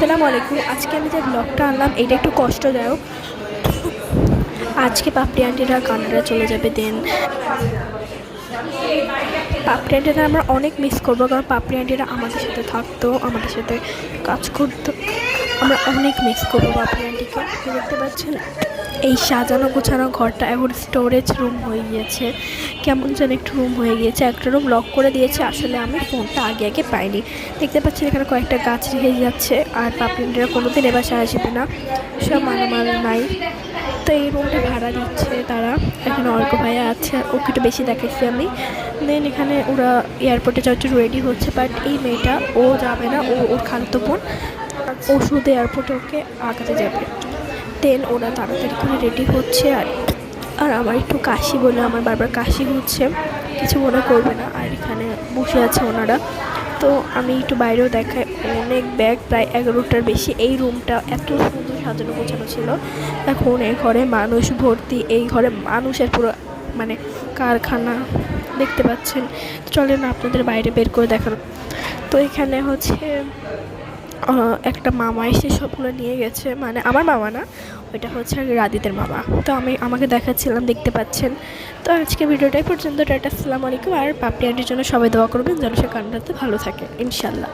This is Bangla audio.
আসসালামু আলাইকুম। আজকে আমি যে ব্লগটা আনলাম এটা একটু কষ্টদায়ক। আজকে পাপড়ি আন্টিরা কানাডা চলে যাবে। দেন পাপড়ি আন্টিরা আমরা অনেক মিস করবো, কারণ পাপড়ি আন্টিরা আমাদের সাথে থাকতো, আমাদের সাথে কাজ করতো। আমরা অনেক মিস করবো পাপড়ি আন্টিকে। দেখতে পাচ্ছেন এই সাজানো গোছানো ঘরটা এখন স্টোরেজ রুম হয়ে গিয়েছে, কেমন যেন একটু রুম হয়ে গিয়েছে। একটা রুম লক করে দিয়েছে, আসলে আমি ফোনটা আগে পাইনি। দেখতে পাচ্ছেন এখানে কয়েকটা গাছ রেখে যাচ্ছে, আর পাপড়িরা কোনোদিন এবার আসবে না, সব মালামাল নাই। তো এই রুমটা ভাড়া দিচ্ছে তারা। এখানে অর্ক ভাইয়া আছে, ওকে একটু বেশি দেখাচ্ছি আমি। দেন এখানে ওরা এয়ারপোর্টে যাওয়ার জন্য রেডি হচ্ছে, বাট এই মেয়েটা ও যাবে না, ওর খালাতো বোন ওষুধ এয়ারপোর্টে ওকে আগাতে যাবে। দেন ওরা তাড়াতাড়ি করে রেডি হচ্ছে। আর আমার একটু কাশি বলে আমার বারবার কাশি হচ্ছে, কিছু মনে করবে না। আর এখানে বসে আছে ওনারা। তো আমি একটু বাইরেও দেখাই, অনেক ব্যাগ, প্রায় 11টার বেশি। এই রুমটা এত সুন্দর সাজানো গোছানো ছিল। এখন এই ঘরে মানুষ ভর্তি, এই ঘরে মানুষের পুরো মানে কারখানা দেখতে পাচ্ছেন। চলে না আপনাদের বাইরে বের করে দেখানো। তো এখানে হচ্ছে একটা মামা এসে সবগুলো নিয়ে গেছে, মানে আমার মামা না, ওইটা হচ্ছে রাদিদের মামা। তো আমাকে দেখাচ্ছিলাম, দেখতে পাচ্ছেন। তো আজকে ভিডিওটাই পর্যন্ত। টাটা, আসসালামু আলাইকুম। আর পাপড়ি আন্টির জন্য সবাই দোয়া করবেন যেন সে কান্নাতে ভালো থাকে, ইনশাল্লাহ।